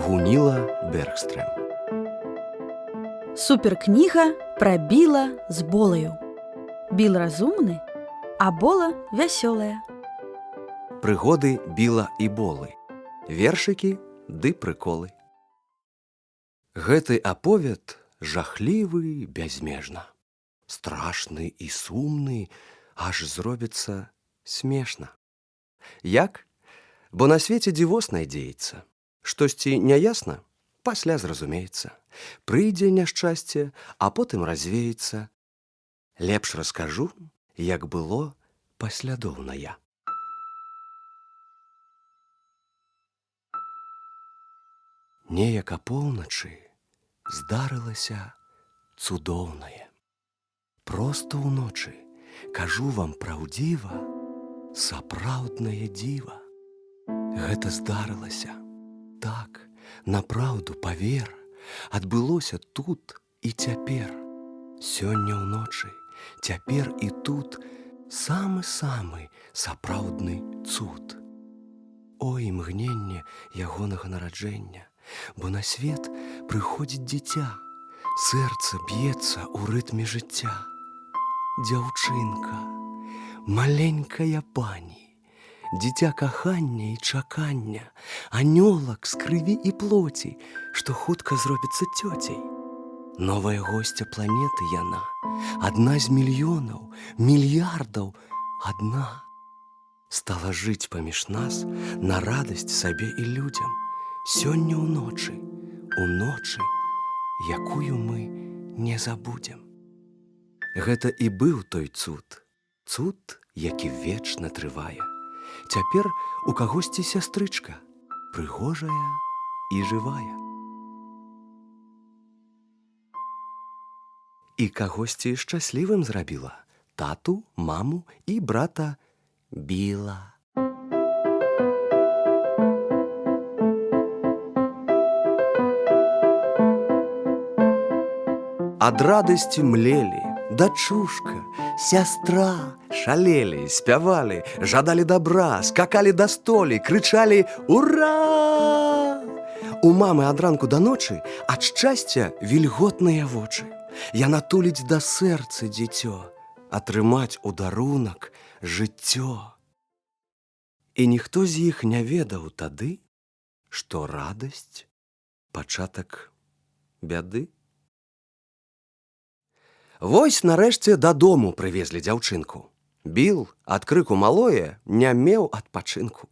Гуніла Бергстрем. Суперкніга пра Біла з Болаю. Біл разумны, а Бола вясёлая. Прыгоды Біла і Болы. Вершыкі ды прыколы. Гэты аповед жахлівы бязмежна. Страшны і сумны, аж зробіцца смешна. Як? Бо на свеце дзівосна дзеецца. Штосьці няясна? Пасля зразумеецца. Прыйдзе няшчасце, а потым развеецца. Лепш раскажу, як было паслядоўна я. Неяк апоўначы здарылася цудоўнае. Проста ўночы, кажу вам праўдзіва, сапраўднае дзіва. Гэта здарылася. Так, напраўду, павер, адбылося тут і цяпер. Сёння ўночы, цяпер і тут самы-самы сапраўдны цуд. Ой, імгненне ягонага нараджэння, бо на свет прыходзіць дзіця, сэрца б'ецца ў рытме жыцця. Дзяўчынка, маленькая пані, дзіця кахання і чакання, анёлак з крыві і плоці, што хутка зробіцца цёцяй. Новая госця планеты яна, адна з мільёнаў, мільярдаў, адна. Стала жыць паміж нас на радасць сабе і людзям. Сёння ўночы, якую мы не забудзем. Гэта і быў той цуд, цуд, які вечна трывае. Цяпер у кагосьці сястрычка, прыгожая і жывая. І кагосьці шчаслівым зрабіла тату, маму і брата Біла. Ад радасці млелі, дачушка, сястра, шалелі, спявалі, жадалі дабра, скакалі да столі, крычалі «Ура!». У мамы ад ранку да ночы ад шчасця вільготныя вочы. Яна туліць да сэрца дзіцё, атрымаць у дарунак жыццё. І ніхто з іх не ведаў тады, што радасць – пачатак бяды. Вось нарэшце дадому прывезлі дзяўчынку. Біл ад крыку малое не меў адпачынку.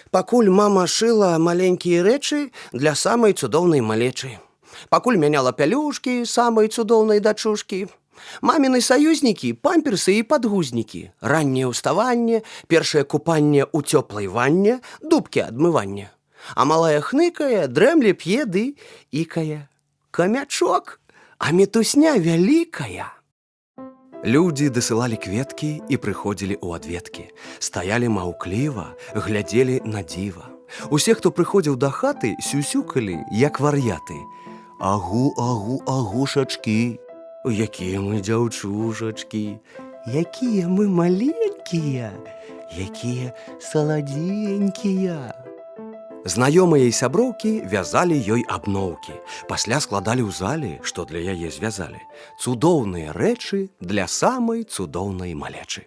Пакуль мама шыла маленькія рэчы для самай цудоўнай малечы. Пакуль мяняла пялюшкі самай цудоўнай дачушкі. Маміны саюзнікі, памперсы і падгузнікі. Ранняе ўставанне, першае купанне ў цёплай ванне, дубкі адмывання. А малая хныкае, дрэмле п'е ды ікае. Камячок! А мітусня вялікая. Людзі дасылалі кветкі і прыходзілі ў адведкі. Стаялі маўкліва, глядзелі на дзіва. Усе, хто прыходзіў да хаты, сюсюкалі, як вар'яты. Агу, агу, агушачкі. Якія мы дзяўчушачкі, якія мы маленькія, якія саладзенькія. Знаёмыя і сяброўкі вязалі ёй абноўкі, пасля складалі ў зале, што для яе звязалі. Цудоўныя рэчы для самай цудоўнай малечы.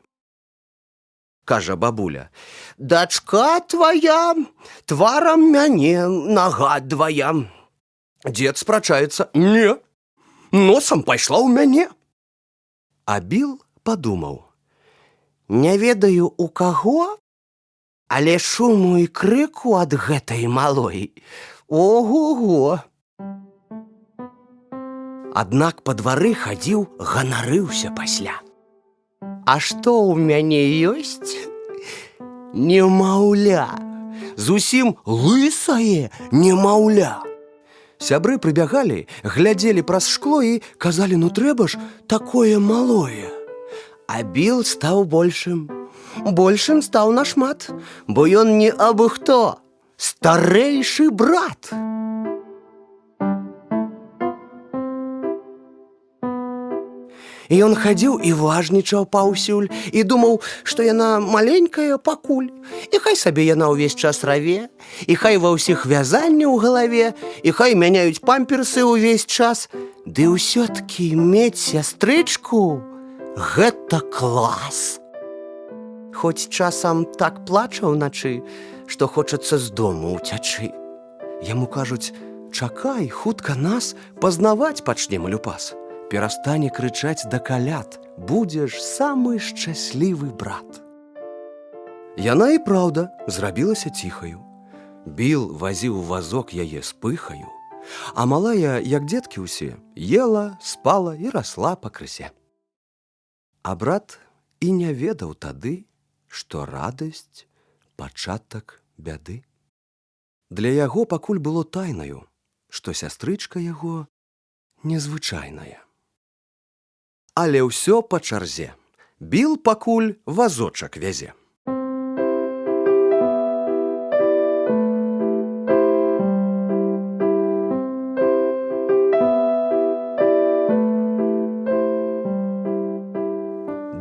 Кажа бабуля, дачка твая тварам мяне нагадвае. Дзед спрачаецца, не, носам пайшла ў мяне. А Біл падумаў, не ведаю у каго, але шуму і крыку ад гэтай малой ого-го. Аднак па двары хадзіў, ганарыўся пасля. А што ў мяне ёсць? Немаўля, зусім лысае немаўля. Сябры прыбягалі, глядзелі праз шкло і казалі, ну трэба ж такое малое. А Біл стаў большым. Большым стаў нашмат, бо ён не абы хто, старэйшы брат. І ён хадзіў і важнічаў паўсюль, і думаў, што яна маленькая пакуль. І хай сабе яна ўвесь час раве, і хай ва ўсіх вязанне ў галаве, і хай мяняюць памперсы ўвесь час. Ды ўсё-ткі мець сястрычку – гэта клас! Хоць часам так плача ўначы, што хочацца з дому ўцячы. Яму кажуць: чакай, хутка нас пазнаваць пачнем люпас. Перастане крычаць да каляд, будзеш самы шчаслівы брат. Яна і праўда зрабілася ціхаю. Біл вазіў вазок яе з пыхаю, а малая, як дзеткі ўсе, ела, спала і расла пакрысе. А брат і не ведаў тады, што радасць – пачатак бяды. Для яго пакуль было тайнаю, што сястрычка яго незвычайная. Але ўсё па чарзе. Біл пакуль вазочак вязе.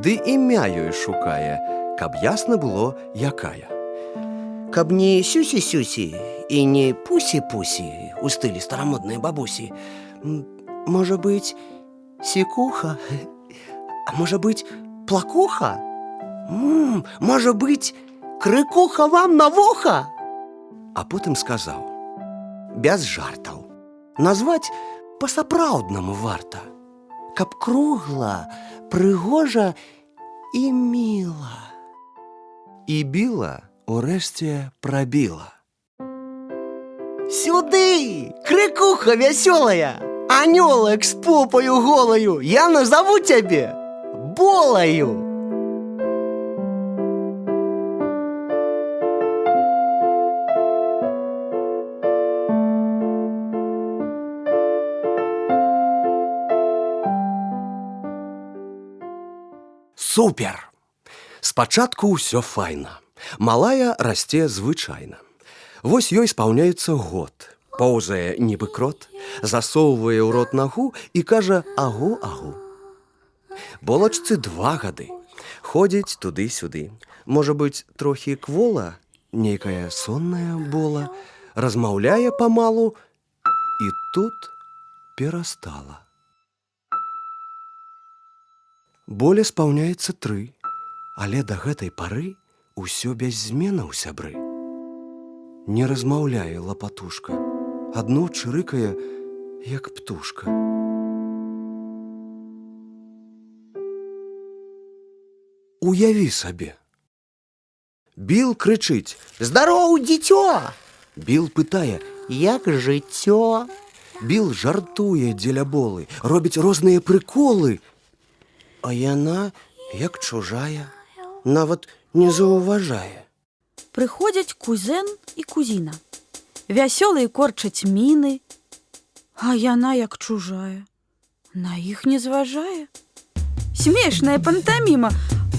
Ды імя ёй шукае, каб ясна было, якая. Каб не сюсі-сюсі і не пусі-пусі у стылі старамоднай бабусі. Можа быць, сікуха? А можа быць, плакуха? Можа быць, крыкуха вам на вуха? А потым сказаў, без жартаў, назваць па-сапраўднаму варта, каб кругла, прыгожа і міла. І біла урэшце прабіла. Сюды, крыкуха вясёлая! Анёлак з попаю голаю, я назову цябе Болаю. Супер! Спачатку ўсё файна. Малая расце звычайна. Вось ёй спаўняецца год. Поўзае, нібы крот, засоўвае ў рот нагу і кажа агу-агу. Болачцы 2 гады. Ходзіць туды-сюды. Можа быць, трохі квола, нейкая сонная бола, размаўляе памалу, і тут перастала. Боля спаўняецца 3, але да гэтай пары ўсё без зменаў, сябры. Не размаўляе лапатушка, адно чырыкае, як птушка. Уяві сабе. Біл крычыць: «Здароў, дзіцё!» Біл пытае: «Як жыццё?» Біл жартуе дзеля болы, робіць розныя прыколы. А яна, як чужая, нават не заўважае. Прыходзяць кузен і кузіна. Вясёлыя корчаць міны, а яна як чужая. На іх не зважае. Смешная пантаміма,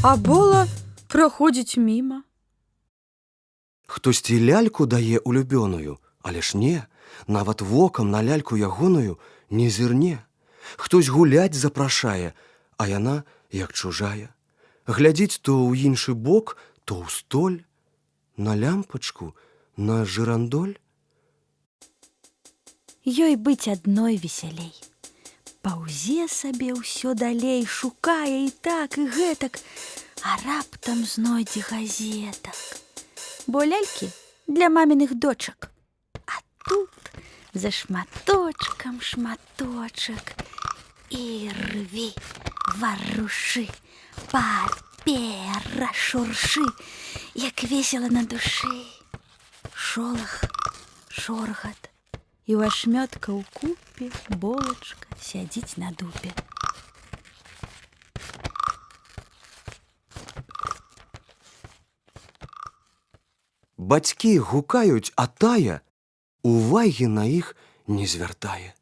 а бола праходзіць міма. Хтосьці ляльку дае улюбёную, але ж не, нават вокам на ляльку ягоную не зірне. Хтось гуляць запрашае, а яна як чужая. Глядзіць то ў іншы бок, то ў столь, на лямпачку, на жырандоль. Ёй быць адной весялей. Паўзе сабе ўсё далей, шукае і так, і гэтак, а раптам знойдзе газетак. Бо лялькі для маміных дочак. А тут за шматочкам шматочак. І рві, варушы, папера шуршы, як весела на душы. Шолах, шоргат, і ў ашмётка ў купе болачка сядзіць на дупе. Бацькі гукаюць, а тая увагі на іх не звяртае.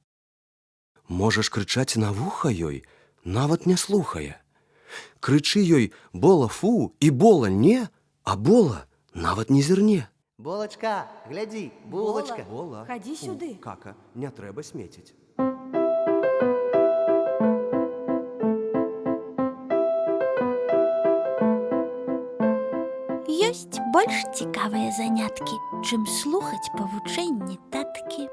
Можаш крычаць на вуха ёй, нават не слухае. Крычы ёй: «Бола, фу!» і «Бола, не!» а бола нават не зірне. Болачка, глядзі, булачка. Бола, хадзі сюды. Кака, не трэба смеціць. больш цікавыя заняткі, чым слухаць павучэнні таткі.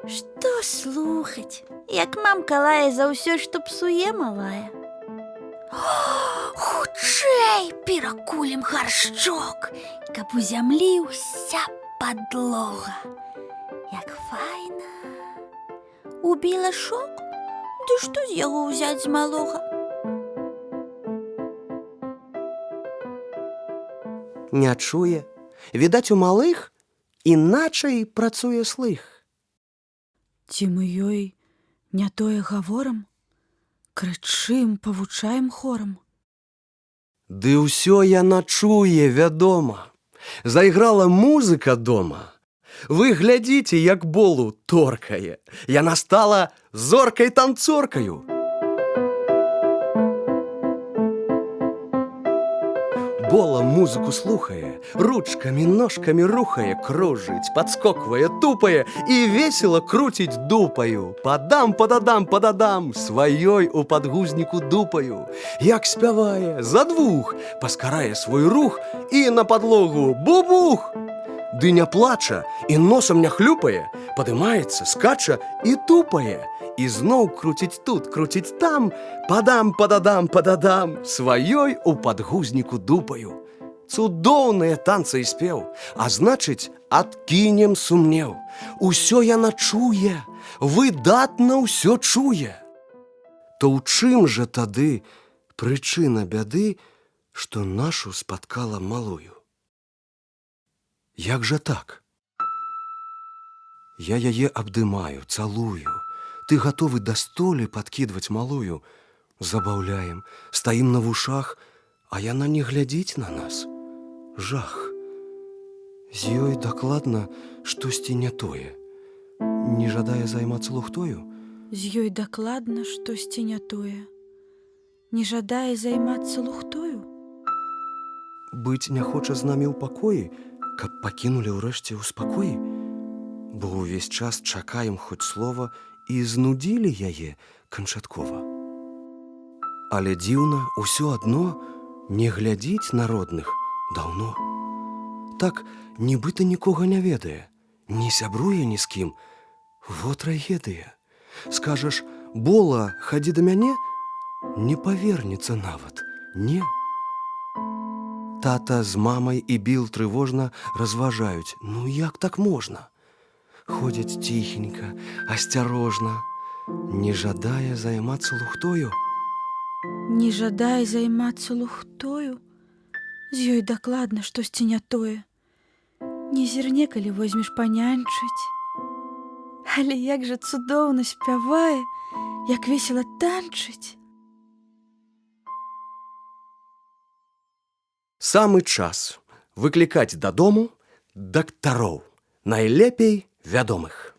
Што слухаць, як мамка лае за ўсё, што псуе малая? Хутчэй перакулім гаршчок, каб у зямлі ўся падлога. Як файна! Убіла шок? Ды што з яго ўзяць з малога? Не чуе. Відаць, у малых іначай працуе слых. Ці мы ёй не тое гаворам, крычым, павучаем хорам? Ды ўсё яна чуе, вядома. Зайграла музыка дома. Вы глядзіце, як Болу торкае. Яна стала зоркай-танцоркаю. Бола музыку слухае, ручкамі, ножкамі рухае, кружыць, падскоквае, тупае і весела круціць дупаю. Падам, пададам, пададам, сваёй у падгузніку дупаю. Як спявае, за двух, паскарае свой рух і на падлогу бубух. Ды не плача і носам не хлюпае, падымаецца, скача і тупае. І зноў круціць тут, круціць там, падам, пададам, пададам, сваёй у падгузніку дупаю. Цудоўныя танцы і спеў, а значыць, адкінем сумнеў. Усё яна чуе, выдатна ўсё чуе. То ў чым жа тады прычына бяды, што нашу спаткала малую? Як жа так? Я яе абдымаю, цалую. Ты гатовы да столі падкідваць малую. Забаўляем, стаім на вушах, а яна не глядзіць на нас. Жах. З ёй дакладна штосьці не тое. Не жадае займацца лухтою? З ёй дакладна штосьці не тое. Не жадае займацца лухтою? Быць не хоча з намі ў пакоі, каб пакінулі ўрэшце ў спакоі? Бо ўвесь час чакаем хоць слова і знудзілі яе канчаткова. Але дзіўна, усё адно не глядзіць на родных даўно. Так, нібыта нікога не ведае, не сябруе ні з кім. Во трагедыя. Скажаш, Бола, хадзі да мяне, не павернецца нават, не. Тата з мамай і Біл трывожна разважаюць, ну як так можна? Ходзяць ціхенька, асцярожна, не жадае займацца лухтою. Не жадае займацца лухтою? З ёй дакладна штосьці не тое. Не зірне, калі возьмеш панянчыць. Але як жа цудоўна спявае, як весела танчыць. Самы час выклікаць дадому дактароў, найлепей вядомых.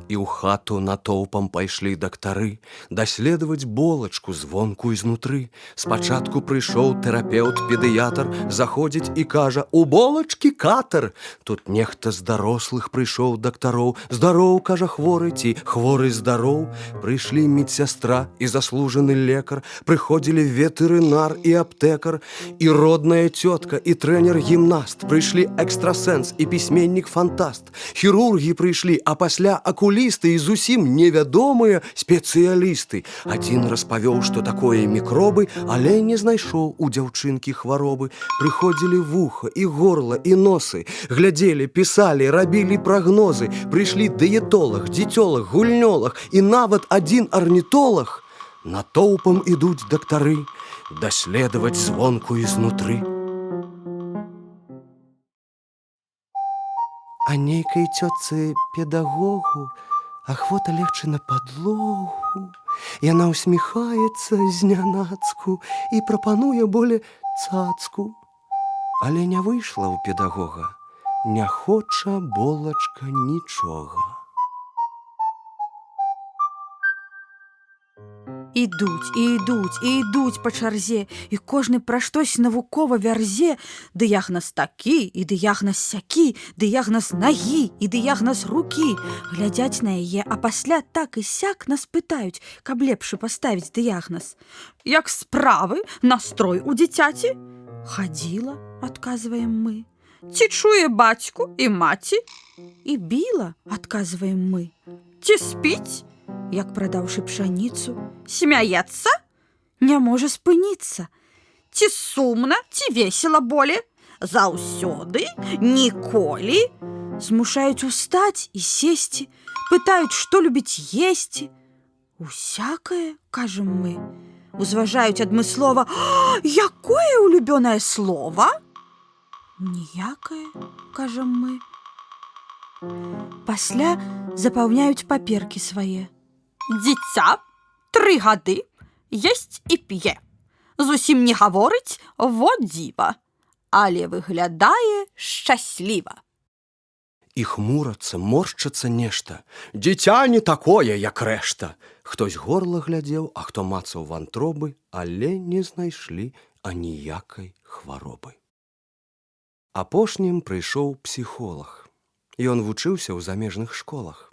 І ў хату натоўпам пайшлі дактары даследаваць Болачку звонку і знутры. Спачатку прыйшоў тэрапеўт-педыятр, заходзіць і кажа: «У Болачкі катар!» Тут нехта з дарослых прыйшоў дактароў. «Здароў!» – кажа хворы, ці хворы здароў. Прыйшлі медсястра і заслужаны лекар, прыходзілі ветэрынар і аптэкар, і родная цётка, і трэнер-гімнаст, прыйшлі экстрасэнс і пісьменнік-фантаст, хірургі прыйшлі, а пасля акулісты і зусім невядомыя спецыялісты. Адзін распавёў, што такое мікробы, але не знайшоў у дзяўчынкі хваробы. Прыходзілі вуха і горла і носы, глядзелі, пісалі, рабілі прагнозы. Прыйшлі дыетолаг, дзіцёлаг, гульнёлаг і нават адзін арнітолаг. Натоўпам ідуць дактары даследаваць звонку і знутры. А нейкай цётцы педагогу ахвота легчы на падлогу. Яна ўсміхаецца знянацку і прапануе боле цацку. Але не выйшла ў педагога, не хоча Болачка нічога. Ідуць, і ідуць, і ідуць па чарзе, і кожны пра штось навукова вярзе. Дыягназ такі, і дыягназ сякі, дыягназ нагі, і дыягназ рукі. Глядзяць на яе, а пасля так і сяк нас пытаюць, каб лепшы паставіць дыягназ. Як справы, настрой у дзіцяці? Хадзіла, адказваем мы. Ці чуе бацьку і маці? І біла, адказваем мы. Ці спіць? Як прадаўшы пшаніцу, смяецца? Не можа спыніцца. Ці сумна, ці весела боле? Заўсёды, ніколі. Змушаюць устаць і сесці, пытаюць, што любіць есці. Усякае, кажам мы. Узважаюць адмыслова: якое улюбёнае слова? Ніякае, кажам мы. Пасля запаўняюць паперкі свае. Дзіця 3 гады, есць і п'е. Зусім не гаворыць, во дзіва, але выглядае шчасліва. І хмурацца, моршчыцца нешта. Дзіця не такое, як рэшта. Хтось горла глядзеў, а хто мацаў вантробы, але не знайшлі аніякай хваробы. Апошнім прыйшоў псіхолог. Ён вучыўся ў замежных школах.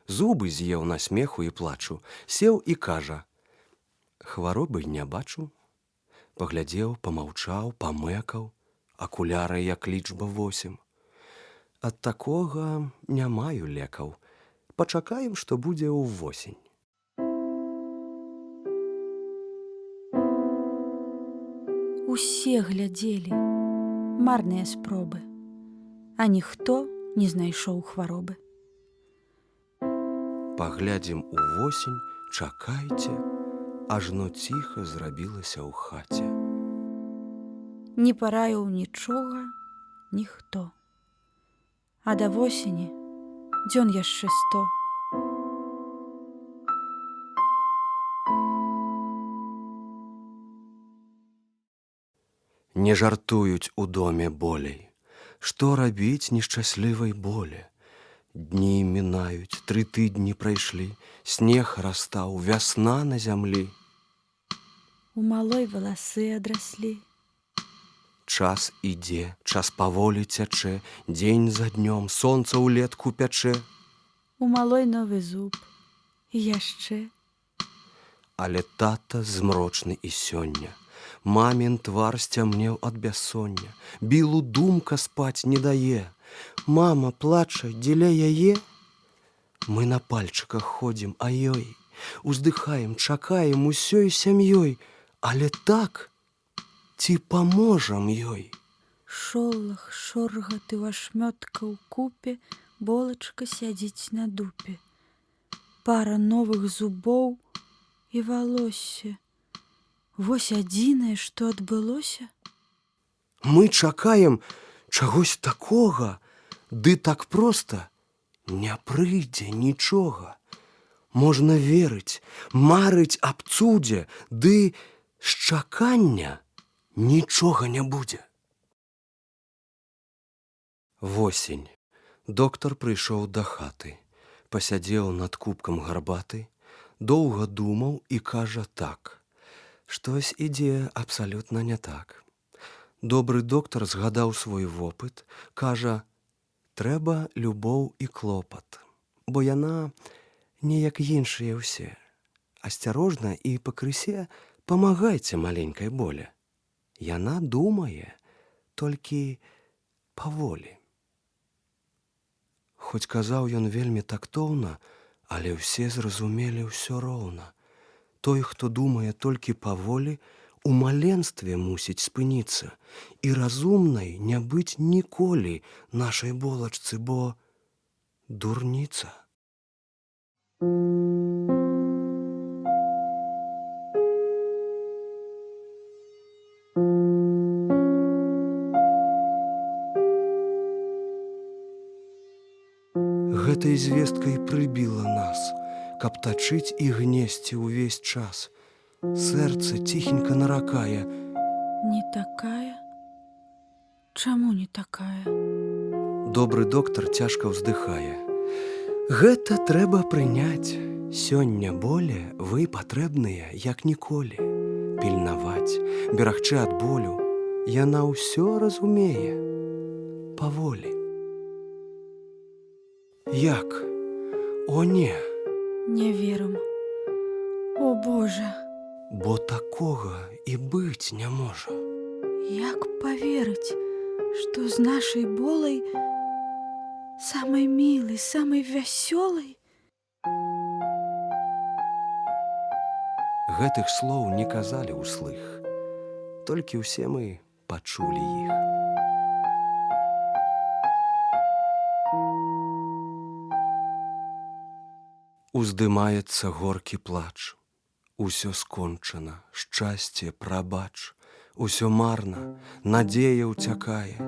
Зубы з'еў на смеху і плачу, сеў і кажа: хваробы не бачу. Паглядзеў, памаўчаў, памэкаў, акуляры як лічба 8. Ад такога не маю лекаў. Пачакаем, што будзе ўвосень. Усе глядзелі, марныя спробы, а ніхто не знайшоў хваробы. Паглядзім увосень, чакайце, ажно ціха зрабілася ў хаце. Не параіў нічога ніхто. А да восені дзён яшчэ 100. Не жартуюць у доме болей. Што рабіць нешчаслівай боле? Дні мінаюць, 3 тыдні прайшлі, снег растаў, вясна на зямлі. У малой валасы адраслі. Час ідзе, час паволі цячэ, дзень за днём, сонца ўлетку пячэ. У малой новы зуб, і яшчэ. Але тата змрочны і сёння. Мамін твар сцямнеў ад бяссоння. Білу думка спаць не дае. Мама плача дзеля яе. Мы на пальчыках ходзім, а ёй уздыхаем, чакаем усёй сям'ёй. Але так, ці паможам ёй? Шолах, шоргаты, вашмётка ў купе, болачка сядзіць на дупе. Пара новых зубоў і валоссе. Вось адзінае, што адбылося. Мы чакаем чагось такога, ды так проста не прыйдзе нічога. Можна верыць, марыць аб цудзе, ды з чакання нічога не будзе. Восень. Доктар прыйшоў да хаты, пасядзеў над кубкам гарбаты, доўга думаў і кажа так: штось ідзе абсалютна не так. Добры доктар згадаў свой вопыт, кажа: трэба любоў і клопат, бо яна не як іншыя ўсе. Асцярожна і пакрысе памагайце маленькай боле. Яна думае, толькі паволі. Хоць казаў ён вельмі тактоўна, але ўсе зразумелі ўсё роўна. Той, хто думае толькі паволі, у маленстве мусіць спыніцца, і разумнай не быць ніколі нашай болачцы, бо дурніца. Гэтай звесткай прыбіла нас, каб тачыць і гнесці ўвесь час. Сэрца ціхенька наракае: Не такая? Чаму не такая? Добры доктар цяжка ўздыхае: гэта трэба прыняць. Сёння боле вы патрэбныя, як ніколі. Пільнаваць, берагчы ад болю. Яна ўсё разумее паволі. Як? О, не! Не верым. О, Божа, Бо такога і быць не можа. як поверыць, што з нашай болай самай мілай, самай вясёлай? Гэтых слоў не казалі ўслых, толькі ўсе мы пачулі іх. Уздымаецца горкі плач. Усё скончана, шчасце прабач. Усё марна, надзея ўцякае.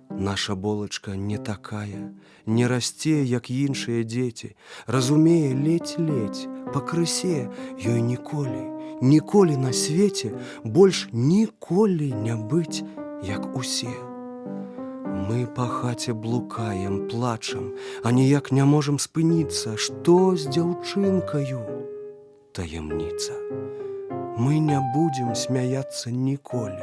Наша болачка не такая, не расце, як іншыя дзеці. Разумее ледзь-ледзь, пакрысе ёй ніколі на свеце больш ніколі не быць, як усе. Мы па хаце блукаем, плачам, а ніяк не можам спыніцца. Што з дзяўчынкаю? Таямніца. Мы не будзем смяяцца ніколі.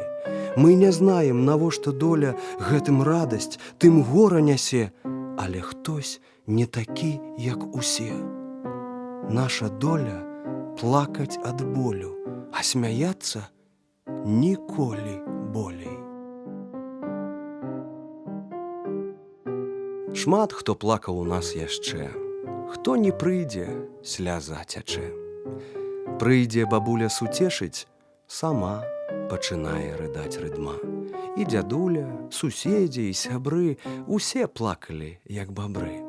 Мы не знаем, навошта доля гэтым радасць, тым гора нясе, але хтось не такі, як усе. Наша доля плакаць ад болю, а смяяцца ніколі болей. Шмат хто плакаў у нас яшчэ. Хто не прыйдзе, сляза цячэ. Прыйдзе бабуля суцешыць, сама пачынае рыдаць рыдма. І дзядуля, суседзі і сябры усе плакалі, як бабры.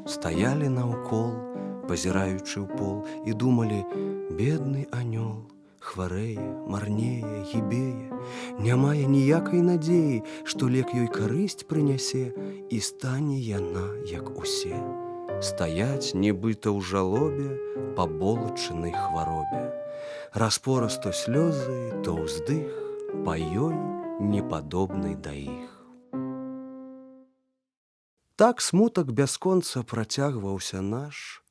Стаялі наўкол, пазіраючы ў пол, і думалі: бедны анёл хварэе, марнее, гібее, не мае ніякай надзеі, што лек ёй карысць прынясе, і стане яна, як усе. Стаяць, нібыта ў жалобе, па болачынай хваробе. Распораз то слёзы, то ўздых, па ёй непадобнай да іх. Так смутак бясконца працягваўся наш,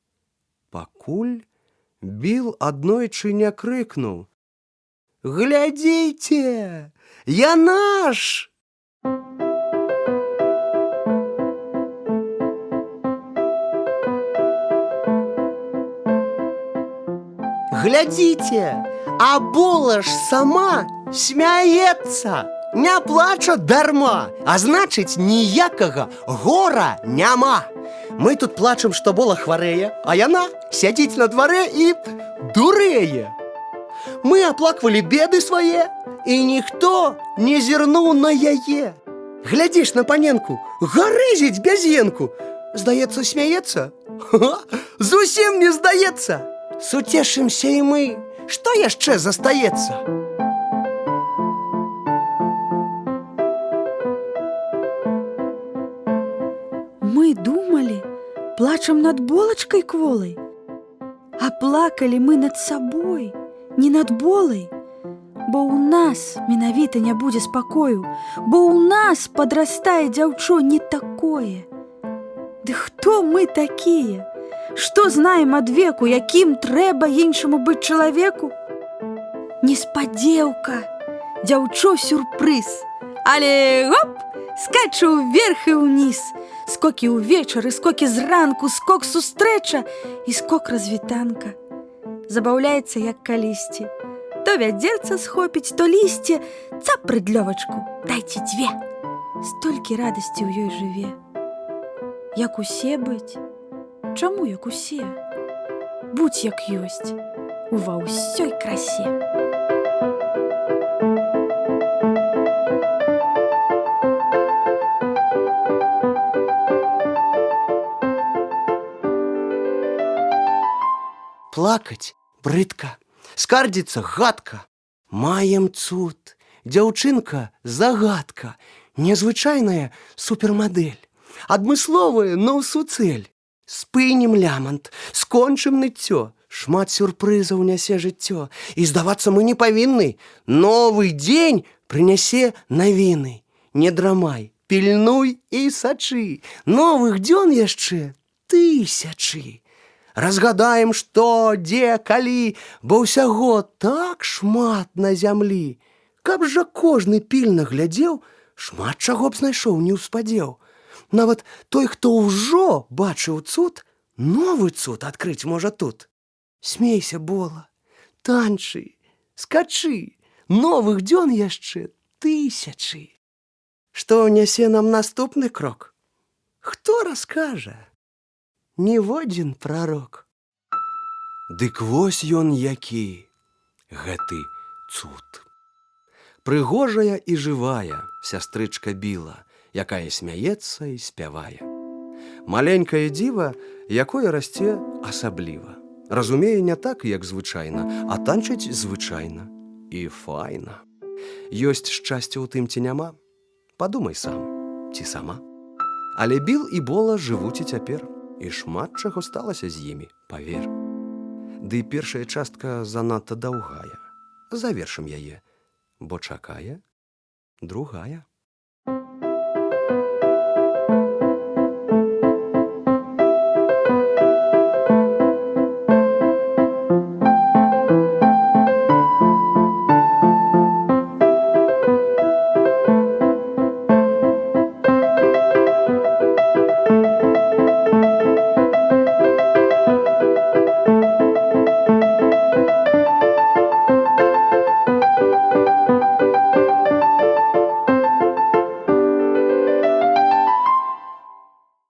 пакуль Біл аднойчы не крыкнуў: «Глядзіце, я наш!» «Глядзіце, а бола ж сама смяецца, не плача дарма, а значыць, ніякага гора няма. Мы тут плачам, што бола хварэе, а яна сядзіць на дварэ і дурэе. Мы аплаквалі беды свае, і ніхто не зірнуў на яе. Глядзіш на паненку, гарызіць бязенку. Здаецца, смяецца? Зусім не здаецца. Суцешымся і мы. Што яшчэ застаецца?» Мы думалі, плачам над болачкай кволай, а плакалі мы над сабой, не над болай. Бо ў нас менавіта не будзе спакою, бо ў нас падрастае дзяўчо не такое. Ды хто мы такія? Што знаем ад веку, якім трэба іншаму быць чалавеку? Неспадзеўка, дзяўчо сюрпрыз, але гоп, скачу ўверх і ўніз. Скокі ўвечары, скокі зранку, скок сустрэча і скок развітанка. Забаўляецца, як калісьці. То вядзерца схопіць, то лісце, цап прыдлёвачку, дайце дзве. Столькі радасці ў ёй жыве. Як усе быць? Чаму як усе? Будзь як ёсць, ува ўсёй красе. Плакаць брыдка, скардзіцца гадка. Маем цуд, дзяўчынка загадка, незвычайная супермадэль, адмысловая, но ў суцэль. Спынім лямант, скончым ныццё, шмат сюрпрызаў нясе жыццё, і здавацца мы не павінны. Новы дзень прынясе навіны. Не драмай, пільнуй і сачы, новых дзён яшчэ тысячы. Разгадаем, што, дзе, калі, бо ўсяго так шмат на зямлі. Каб жа кожны пільна глядзеў, шмат чаго б знайшоў не ўспадзеў. Нават той, хто ўжо бачыў цуд, новы цуд адкрыць можа тут. Смейся, Бола, танчы, скачы, новых дзён яшчэ тысячы. Што нясе нам наступны крок? Хто раскажа? Ніводзін прарок. Дык вось ён які, гэты цуд. Прыгожая і жывая сястрычка Біла, якая смяецца і спявае. Маленькае дзіва, якое расце асабліва. Разумее не так, як звычайна, а танчыць звычайна і файна. Ёсць шчасце ў тым ці няма? Падумай сам, ці сама. Але Біл і Бола жывуць і цяпер, і шмат чаго сталася з імі, павер. Ды першая частка занадта даўгая. Завершым яе, бо чакае другая.